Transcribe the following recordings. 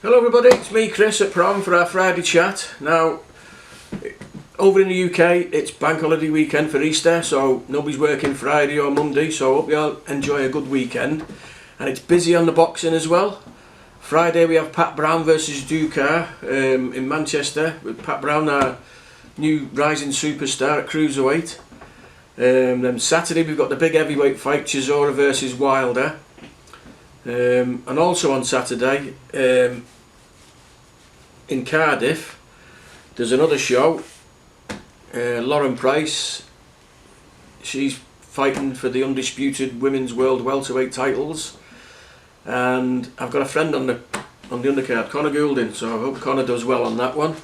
Hello everybody, it's me Chris at Prom for our Friday chat. Now, over in the UK it's bank holiday weekend for Easter, so nobody's working Friday or Monday, so I hope you all enjoy a good weekend. And it's busy on the boxing as well. Friday we have Pat Brown versus Ducar in Manchester, with Pat Brown, our new rising superstar at cruiserweight. Then Saturday we've got the big heavyweight fight, Chisora versus Wilder. And also on Saturday in Cardiff there's another show. Lauren Price, she's fighting for the undisputed women's world welterweight titles, and I've got a friend on the undercard, Connor Goulding, so I hope Connor does well on that one.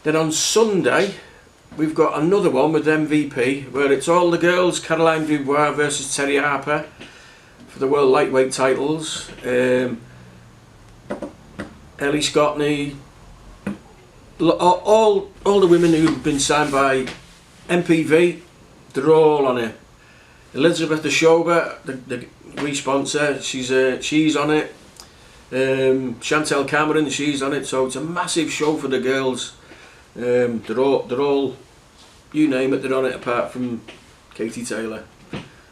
Then on Sunday we've got another one with MVP where it's all the girls, Caroline Dubois versus Terry Harper for the world lightweight titles. Ellie Scottney, all the women who've been signed by MPV, they're all on it. Elizabeth Ashoba, the re-sponsor, she's on it. Chantel Cameron, she's on it. So it's a massive show for the girls. They're all, you name it, they're on it apart from Katie Taylor.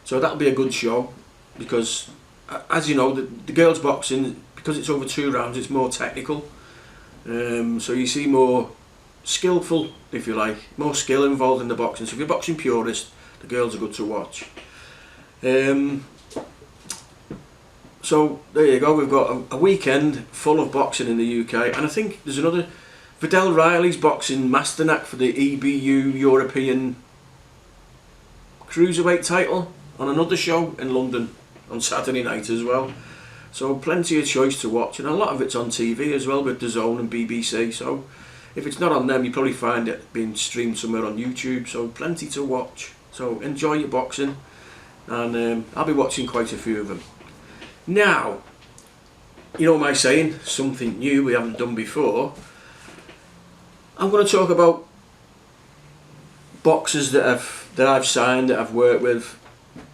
So that'll be a good show, because as you know, the girls boxing, because it's over 2 rounds, it's more technical. So you see more skillful, if you like, more skill involved in the boxing. So if you're a boxing purist, the girls are good to watch. So there you go, we've got a weekend full of boxing in the UK, and I think there's another, Vidal Riley's boxing Masternak for the EBU European Cruiserweight title on another show in London on Saturday night as well. So plenty of choice to watch, and a lot of it's on TV as well with DAZN and BBC. So if it's not on them, you probably find it being streamed somewhere on YouTube. So plenty to watch. So enjoy your boxing, and I'll be watching quite a few of them. Now, you know my saying, something new we haven't done before. I'm going to talk about boxers that I've signed, that I've worked with,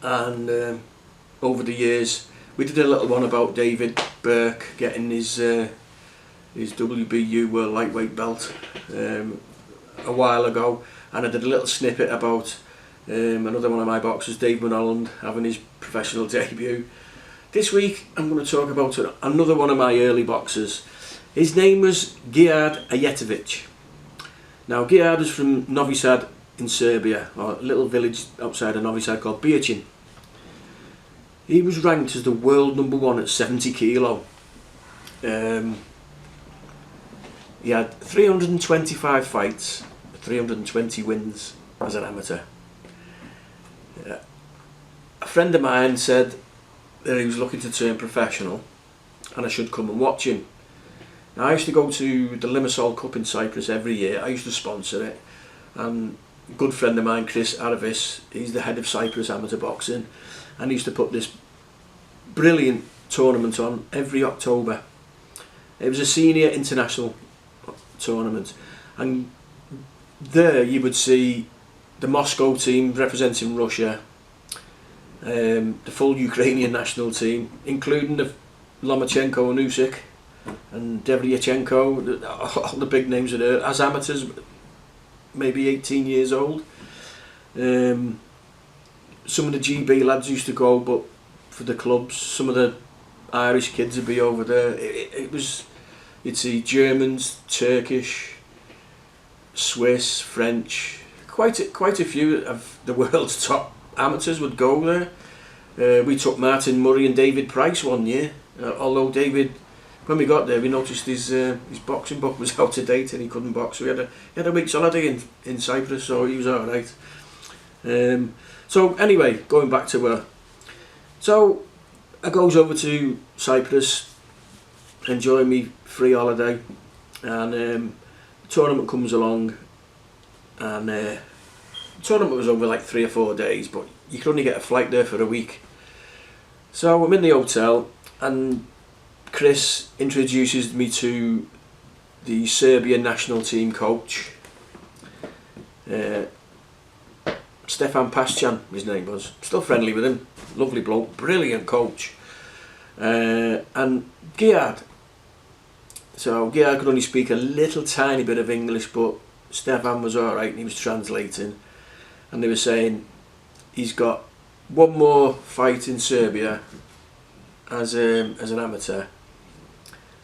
and over the years. We did a little one about David Burke getting his WBU World Lightweight belt a while ago, and I did a little snippet about another one of my boxers, Dave Mulholland, having his professional debut. This week I'm going to talk about another one of my early boxers. His name was Geard and Ajtovic. Now Geard is from Novi Sad in Serbia, or a little village outside of Novi Sad called Bijin. He was ranked as the world #1 at 70 kilo. He had 325 fights, 320 wins as an amateur. A friend of mine said that he was looking to turn professional and I should come and watch him. Now, I used to go to the Limassol Cup in Cyprus every year. I used to sponsor it, and a good friend of mine, Chris Aravis, he's the head of Cyprus amateur boxing, and he used to put this brilliant tournament on every October. It was a senior international tournament, and there you would see the Moscow team representing Russia, the full Ukrainian national team, including the Lomachenko and Usyk and Devyachenko, all the big names are there as amateurs, maybe 18 years old. Some of the GB lads used to go, but for the clubs, some of the Irish kids would be over there. You'd see Germans, Turkish, Swiss, French, quite a few of the world's top amateurs would go there. We took Martin Murray and David Price one year, although David, when we got there, we noticed his boxing book was out of date and he couldn't box, so he had a week's holiday in Cyprus, so he was alright. So anyway, going back to where, so I goes over to Cyprus, enjoying me free holiday, and the tournament comes along, and the tournament was over like 3 or 4 days, but you could only get a flight there for a week. So I'm in the hotel, and Chris introduces me to the Serbian national team coach, Stefan Pascan, his name was. Still friendly with him, lovely bloke, brilliant coach. And Geard So Geard could only speak a little tiny bit of English, but Stefan was alright and he was translating. And they were saying he's got one more fight in Serbia as an amateur,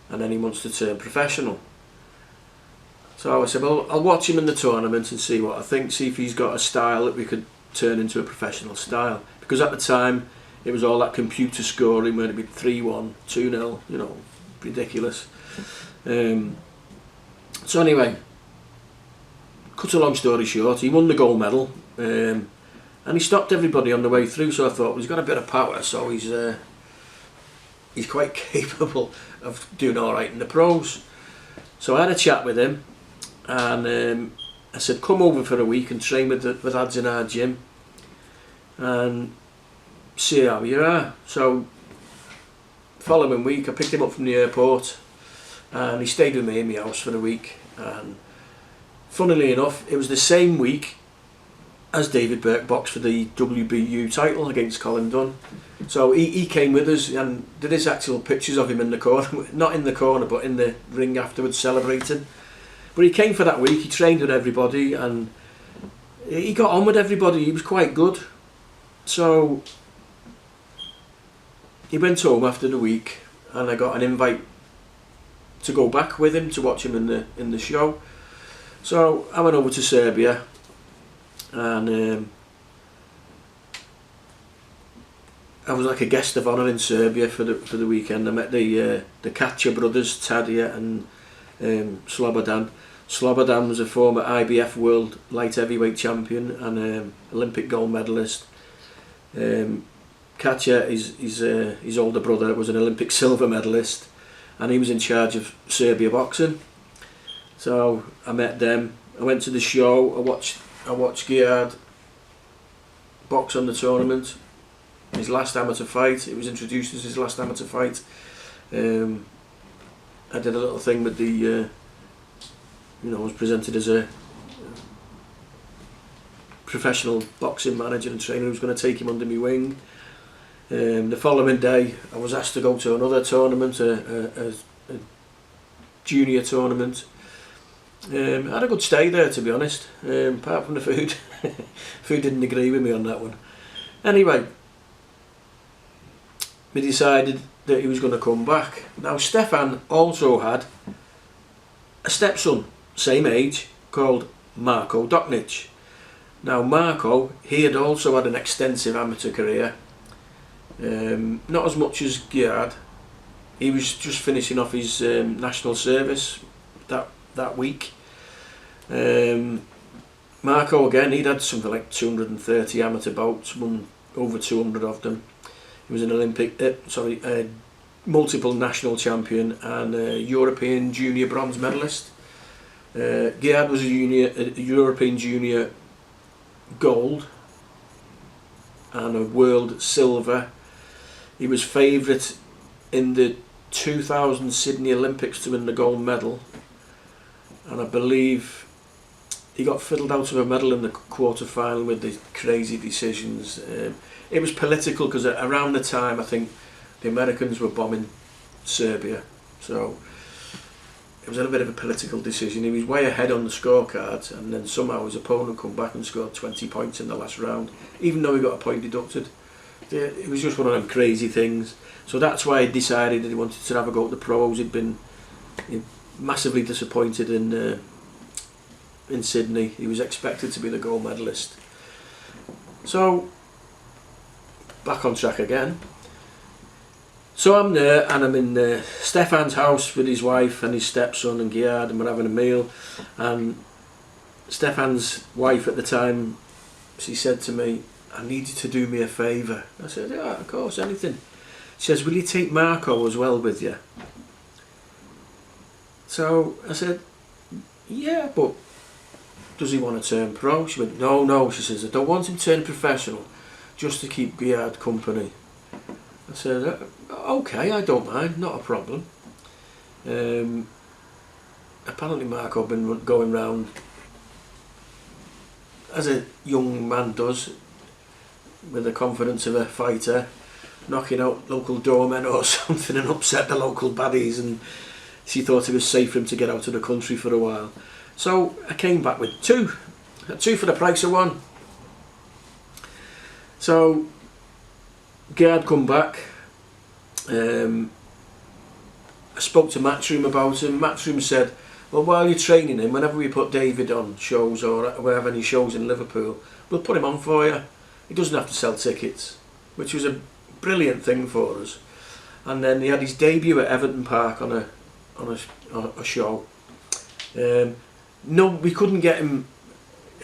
and then he wants to turn professional. So I said, well, I'll watch him in the tournament and see what I think, see if he's got a style that we could turn into a professional style. Because at the time, it was all that computer scoring, where it'd be 3-1, 2-0, you know, ridiculous. So anyway, cut a long story short, he won the gold medal, and he stopped everybody on the way through. So I thought, well, he's got a bit of power, so he's quite capable of doing all right in the pros. So I had a chat with him, and I said, come over for a week and train with lads in our gym and see how you are. So following week, I picked him up from the airport and he stayed with me in my house for a week. And funnily enough, it was the same week as David Burke boxed for the WBU title against Colin Dunn. So he came with us, and there is actual pictures of him in the corner, not in the corner but in the ring afterwards celebrating. But he came for that week, he trained with everybody and he got on with everybody, he was quite good. So he went home after the week and I got an invite to go back with him to watch him in the show. So I went over to Serbia and I was like a guest of honour in Serbia for the weekend. I met the Katja brothers, Tadija and Slobodan. Slobodan was a former IBF World Light Heavyweight Champion and Olympic gold medalist. Katja, his older brother, was an Olympic silver medalist, and he was in charge of Serbia boxing. So I met them. I went to the show. I watched Geard box on the tournament. His last amateur fight. It was introduced as his last amateur fight. I did a little thing with the, was presented as a professional boxing manager and trainer who was going to take him under my wing. The following day, I was asked to go to another tournament, a junior tournament. I had a good stay there, to be honest, apart from the food. Food didn't agree with me on that one. Anyway, we decided that he was going to come back. Now, Stefan also had a stepson, same age, called Marko Doknic. Now, Marko, he had also had an extensive amateur career. Not as much as Geard. He was just finishing off his national service that week. Marko, again, he'd had something like 230 amateur bouts, won over 200 of them. He was an multiple national champion and a European junior bronze medalist. Geard was a European junior gold and a world silver. He was favourite in the 2000 Sydney Olympics to win the gold medal, and I believe he got fiddled out of a medal in the quarter-final with the crazy decisions. It was political because around the time I think the Americans were bombing Serbia, so it was a bit of a political decision. He was way ahead on the scorecards, and then somehow his opponent come back and scored 20 points in the last round, even though he got a point deducted. It was just one of them crazy things. So that's why he decided that he wanted to have a go at the pros. He'd been massively disappointed in Sydney. He was expected to be the gold medalist. So back on track again. So I'm there and I'm in Stefan's house with his wife and his stepson and Geard, and we're having a meal. And Stefan's wife at the time, she said to me, "I need you to do me a favour." I said, "Yeah, of course, anything." She says, "Will you take Marko as well with you?" So I said, "Yeah, but does he want to turn pro?" She went, No, she says, "I don't want him to turn professional, just to keep Geard company." I said, "Okay, I don't mind, not a problem." Apparently Marko had been going round, as a young man does, with the confidence of a fighter, knocking out local doormen or something and upset the local baddies. And she thought it was safe for him to get out of the country for a while. So I came back with two for the price of one. So Geard come back. I spoke to Matchroom about him. Matchroom said, well, while you're training him, whenever we put David on shows or we have any shows in Liverpool, we'll put him on for you. He doesn't have to sell tickets, which was a brilliant thing for us. And then he had his debut at Everton Park on a show. No, we couldn't get him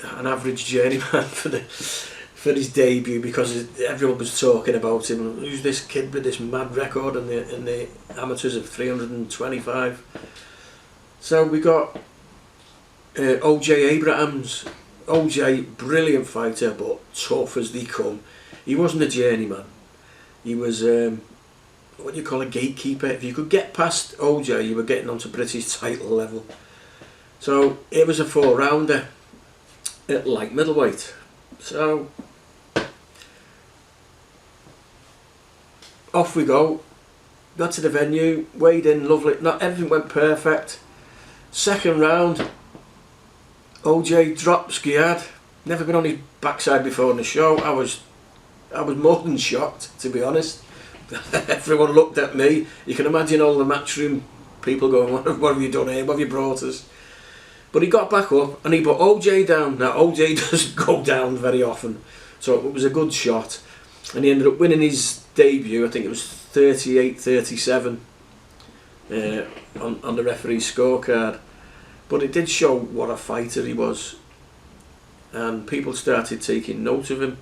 an average journeyman for his debut because everyone was talking about him. Who's this kid with this mad record in the amateurs of 325? So we got OJ Abrahams. OJ, brilliant fighter, but tough as they come. He wasn't a journeyman. He was what do you call a gatekeeper. If you could get past OJ, you were getting onto British title level. So it was a 4-rounder at light middleweight. So off we go. Got to the venue, weighed in, lovely. Not everything went perfect. Second round, OJ drops Geard. Never been on his backside before in the show. I was more than shocked, to be honest. Everyone looked at me. You can imagine all the Matchroom people going, what have you done here? What have you brought us? But he got back up and he put OJ down. Now OJ doesn't go down very often, so it was a good shot. And he ended up winning his debut. I think it was 38-37 on the referee's scorecard. But it did show what a fighter he was. And people started taking note of him.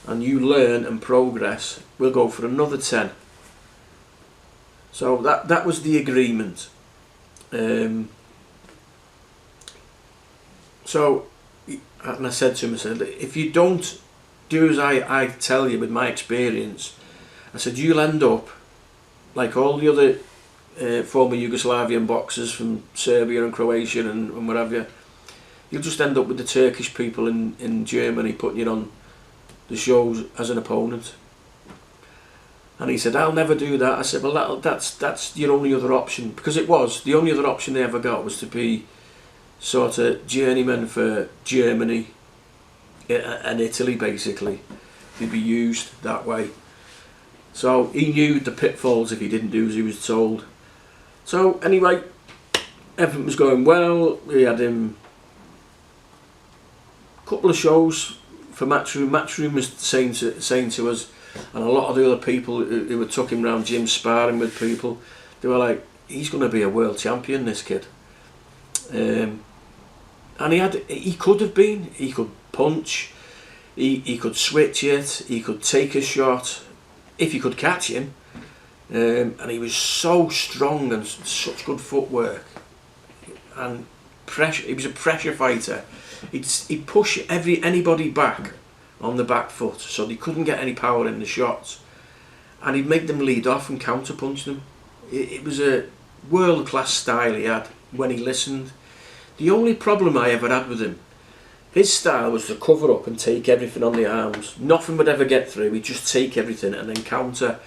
And you learn and progress. We'll go for another 10. So that was the agreement. So, and I said to him, I said, if you don't do as I tell you with my experience, I said, you'll end up like all the other former Yugoslavian boxers from Serbia and Croatia and whatever. You'll just end up with the Turkish people in Germany putting you on the shows as an opponent. And he said, I'll never do that. I said, well, that's your only other option, because it was the only other option they ever got was to be sort of journeyman for Germany and Italy, basically. They'd be used that way. So he knew the pitfalls if he didn't do as he was told. So anyway, everything was going well. We had him a couple of shows for Matchroom. Matchroom was saying to us, and a lot of the other people who were took him around gym sparring with people, they were like, he's going to be a world champion, this kid. And he could have been. He could punch, he could switch it, he could take a shot if you could catch him. And he was so strong and such good footwork and pressure. He was a pressure fighter. He'd push anybody back on the back foot, so they couldn't get any power in the shots, and he'd make them lead off and counter punch them. It was a world class style he had when he listened. The only problem I ever had with him, his style was to cover up and take everything on the arms. Nothing would ever get through. He'd just take everything and then counter.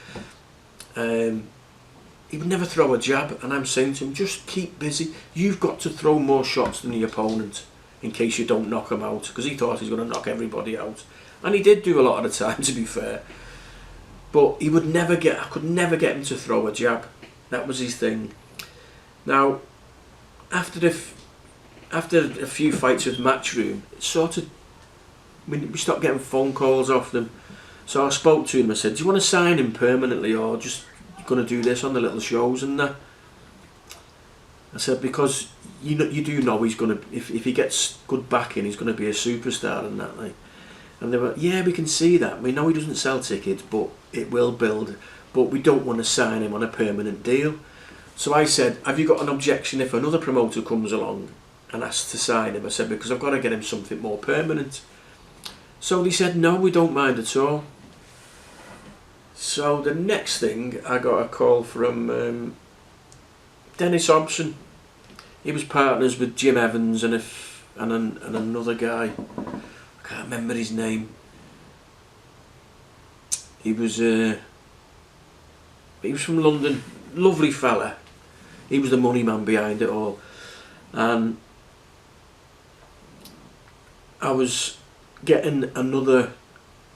He would never throw a jab, and I'm saying to him, just keep busy. You've got to throw more shots than the opponent in case you don't knock him out, because he thought he was going to knock everybody out, and he did do a lot of the time, to be fair. But I could never get him to throw a jab. That was his thing. Now, after a few fights with Matchroom, we stopped getting phone calls off them. So I spoke to him. I said, do you want to sign him permanently, or just going to do this on the little shows and that? I said, because you do know he's going to, if he gets good backing, he's going to be a superstar and that. Like. And they were, yeah, we can see that. We know he doesn't sell tickets, but it will build. But we don't want to sign him on a permanent deal. So I said, have you got an objection if another promoter comes along and asks to sign him? I said, because I've got to get him something more permanent. So they said, no, we don't mind at all. So the next thing, I got a call from Dennis Hobson. He was partners with Jim Evans and another guy. I can't remember his name. He was from London. Lovely fella. He was the money man behind it all. And I was getting another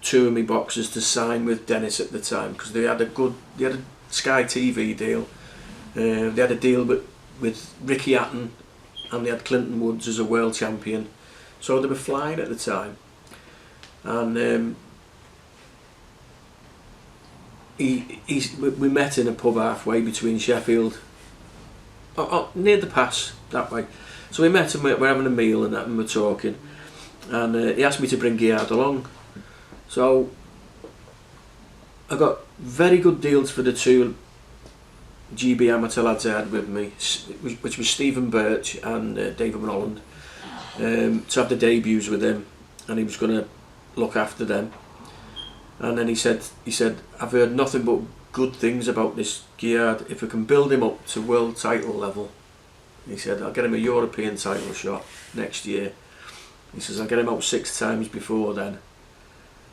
2 of my boxers to sign with Dennis at the time, because they had a Sky TV deal. They had a deal with Ricky Hatton, and they had Clinton Woods as a world champion. So they were flying at the time. And we met in a pub halfway between Sheffield, near the pass that way. So we met and we're having a meal and that, and we're talking. And he asked me to bring Geard along. So I got very good deals for the 2 GB amateur lads I had with me, which was Stephen Birch and David Mulholland, to have the debuts with him, and he was going to look after them. And then he said, I've heard nothing but good things about this Geard. If we can build him up to world title level, he said, I'll get him a European title shot next year. He says, I'll get him out 6 times before then.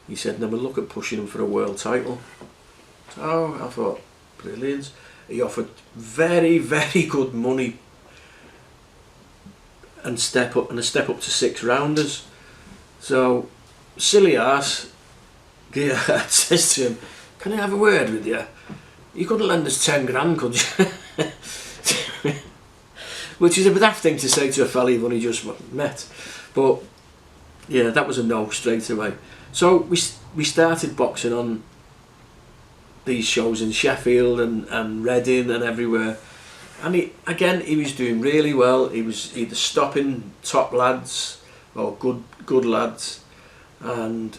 He said, then we'll look at pushing him for a world title. So I thought, brilliant. He offered very, very good money and a step up to 6 rounders. So silly ass Geard says to him, can I have a word with you? You couldn't lend us 10 grand, could you? Which is a daft thing to say to a fella you've only just met. But yeah, that was a no straight away. So we started boxing on these shows in Sheffield and Reading and everywhere. And he was doing really well. He was either stopping top lads or good lads, and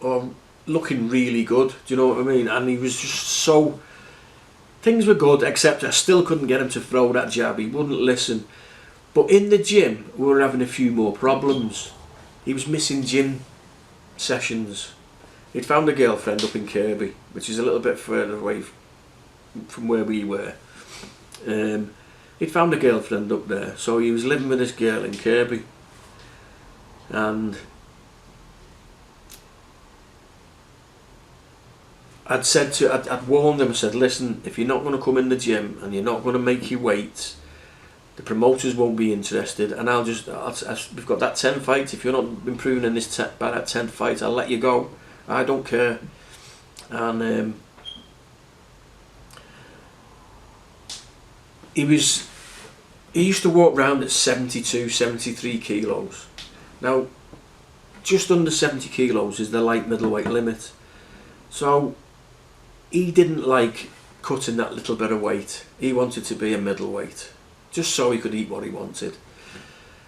or looking really good. Do you know what I mean? And he was just so... Things were good, except I still couldn't get him to throw that jab. He wouldn't listen. But in the gym, we were having a few more problems. He was missing gym sessions. He'd found a girlfriend up in Kirby, which is a little bit further away from where we were. He'd found a girlfriend up there, so he was living with this girl in Kirby. And I'd warned him. I said, listen, if you're not going to come in the gym and you're not going to make your weight, the promoters won't be interested, and we've got that 10 fight. If you're not improving in this by that 10th fight, I'll let you go. I don't care. And he used to walk around at 72, 73 kilos. Now, just under 70 kilos is the light middleweight limit. So he didn't like cutting that little bit of weight. He wanted to be a middleweight, just so he could eat what he wanted.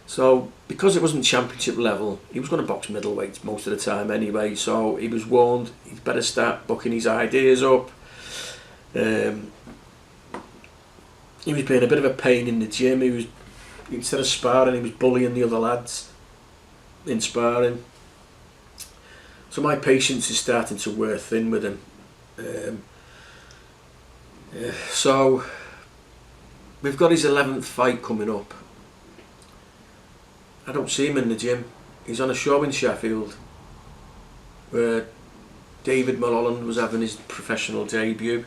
So because it wasn't championship level, he was going to box middleweights most of the time anyway. So he was warned he'd better start bucking his ideas up. He was being a bit of a pain in the gym. Instead of sparring, he was bullying the other lads in sparring. So my patience is starting to wear thin with him. So we've got his 11th fight coming up. I don't see him in the gym. He's on a show in Sheffield where David Mulholland was having his professional debut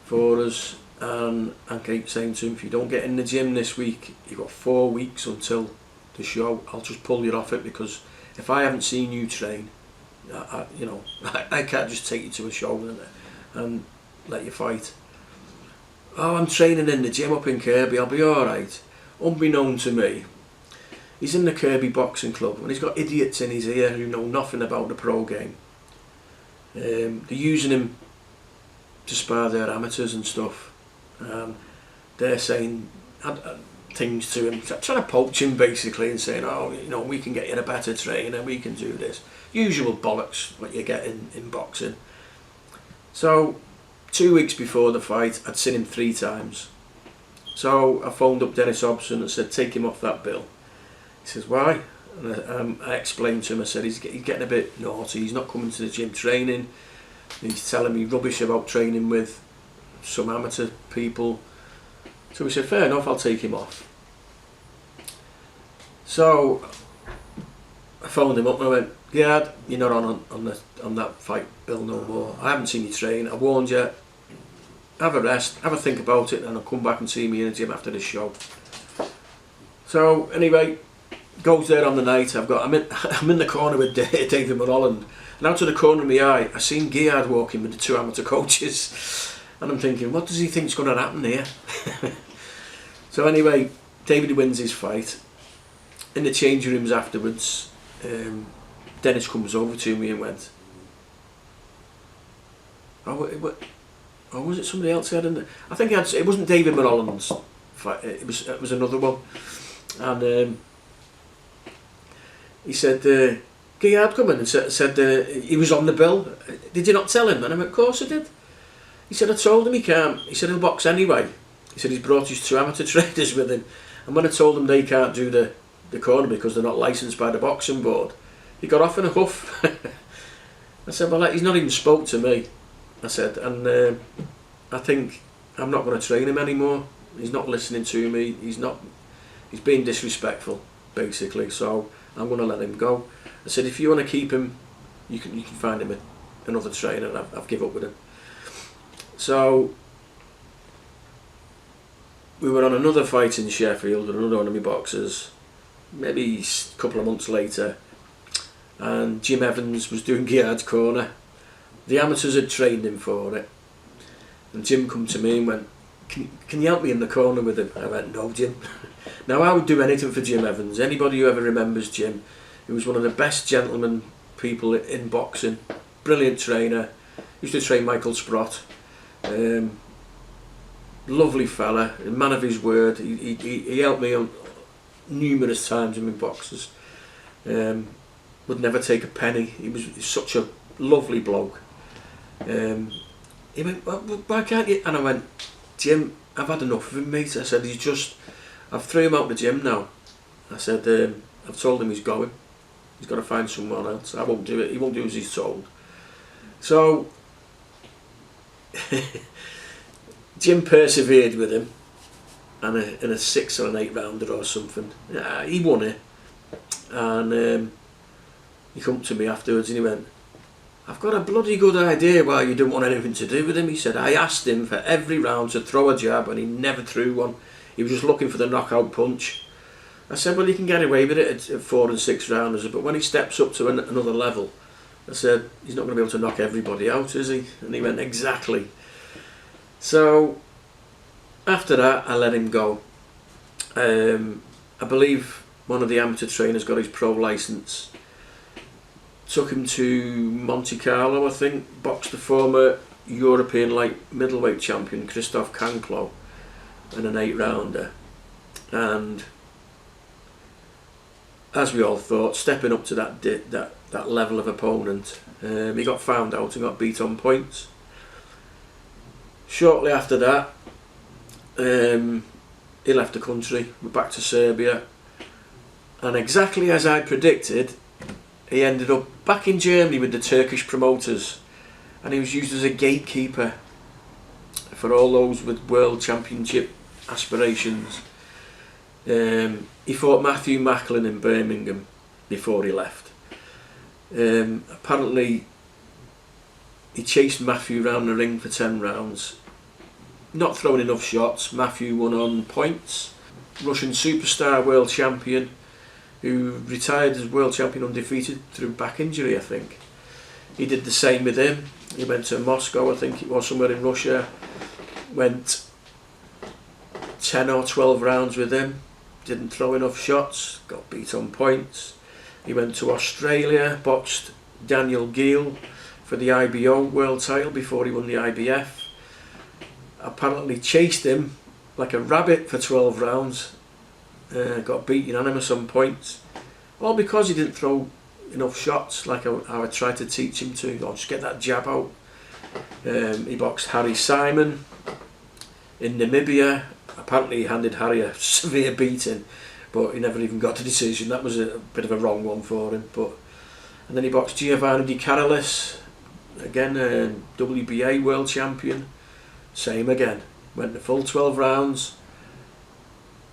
for us, and I keep saying to him, if you don't get in the gym this week, you've got 4 weeks until the show. I'll just pull you off it, because if I haven't seen you train, I can't just take you to a show and let you fight. Oh, I'm training in the gym up in Kirby, I'll be alright. Unbeknown to me, he's in the Kirby Boxing Club and he's got idiots in his ear who know nothing about the pro game. They're using him to spar their amateurs and stuff. They're saying things to him, trying to poach him basically, and saying, oh, we can get you a better trainer, we can do this. Usual bollocks what you get in boxing. So 2 weeks before the fight, I'd seen him 3 times. So I phoned up Dennis Hobson and said, take him off that bill. He says, why? And I explained to him, I said, he's getting a bit naughty, he's not coming to the gym training, he's telling me rubbish about training with some amateur people. So we said, fair enough, I'll take him off. So I phoned him up and I went, Geard, you're not on that fight bill no more. I haven't seen you train, I warned you, have a rest, have a think about it, and I'll come back and see me in the gym after the show. So anyway, goes there on the night. I'm in the corner with David Mulholland, and out of the corner of my eye, I seen Geard walking with the 2 amateur coaches, and I'm thinking, what does he think's going to happen here? So anyway, David wins his fight. In the changing rooms afterwards, Dennis comes over to me and went, oh, was it somebody else I had in there? I think it wasn't David Mulholland's fight, it was another one. And he said, Geard come in and said he was on the bill. Did you not tell him? And I went, of course I did. He said, I told him he can't. He said, he'll box anyway. He said he's brought his 2 amateur trainers with him. And when I told him they can't do the corner because they're not licensed by the boxing board, he got off in a huff. I said, well, he's not even spoke to me. I said, and I think I'm not going to train him anymore. He's not listening to me. He's being disrespectful, basically. So I'm going to let him go. I said, if you want to keep him, you can find him another trainer. And I've given up with him. So we were on another fight in Sheffield with another one of my boxers, maybe a couple of months later, and Jim Evans was doing Geard's corner. The amateurs had trained him for it, and Jim come to me and went, can you help me in the corner with him? I went, no, Jim. Now, I would do anything for Jim Evans. Anybody who ever remembers Jim, he was one of the best gentlemen people in boxing, brilliant trainer, used to train Michael Sprott, lovely fella, a man of his word. He helped me on numerous times in my boxes. Would never take a penny. He was such a lovely bloke. He went, well, why can't you? And I went, Jim, I've had enough of him, mate. I said, I've threw him out of the gym now. I said, I've told him he's going. He's got to find someone else. I won't do it. He won't do as he's told. So Jim persevered with him, and in a 6 or an 8 rounder or something, he won it. And he come to me afterwards and he went, I've got a bloody good idea why you didn't want anything to do with him. He said, I asked him for every round to throw a jab and he never threw one. He was just looking for the knockout punch. I said, well, you can get away with it at 4 and 6 rounders, but when he steps up to another level, I said, he's not going to be able to knock everybody out, is he? And he went, exactly. So after that, I let him go. I believe one of the amateur trainers got his pro licence. Took him to Monte Carlo, I think, boxed the former European light middleweight champion Christophe Canclo in an 8 rounder, and as we all thought, stepping up to that level of opponent, he got found out and got beat on points. Shortly after that, he left the country, went back to Serbia, and exactly as I predicted, he ended up back in Germany with the Turkish promoters, and he was used as a gatekeeper for all those with world championship aspirations. He fought Matthew Macklin in Birmingham before he left. Apparently he chased Matthew around the ring for 10 rounds, not throwing enough shots. Matthew won on points. Russian superstar world champion who retired as world champion undefeated through back injury, I think. He did the same with him. He went to Moscow, I think it was, somewhere in Russia, went 10 or 12 rounds with him, didn't throw enough shots, got beat on points. He went to Australia, boxed Daniel Gill for the IBO world title before he won the IBF. Apparently chased him like a rabbit for 12 rounds. Got beat unanimous on points, all because he didn't throw enough shots like how I tried to teach him to, or just get that jab out. He boxed Harry Simon in Namibia. Apparently he handed Harry a severe beating, but he never even got the decision. That was a bit of a wrong one for him. And then he boxed Giovanni Di Carolis, again WBA world champion, same again, went the full 12 rounds,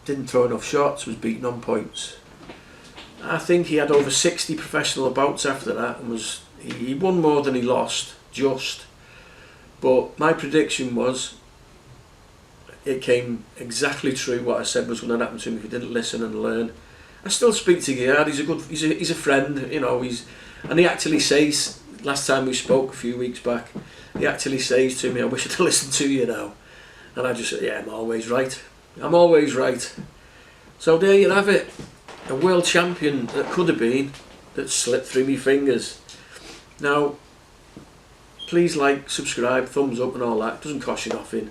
didn't throw enough shots, was beaten on points. I think he had over 60 professional bouts after that, and he won more than he lost, just. But my prediction was it came exactly true what I said was going to happen to him if he didn't listen and learn. I still speak to Geard. He's a friend, you know. And he actually says, last time we spoke a few weeks back, he actually says to me, "I wish I'd listened to you now." And I just said, "Yeah, I'm always right. I'm always right." So there you have it, a world champion that could have been, that slipped through my fingers. Now, please like, subscribe, thumbs up and all that. It doesn't cost you nothing.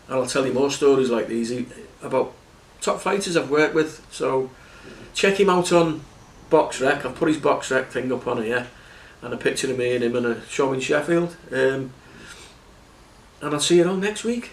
And I'll tell you more stories like these about top fighters I've worked with. So check him out on BoxRec. I've put his BoxRec thing up on here, and a picture of me and him in a show in Sheffield. And I'll see you all next week.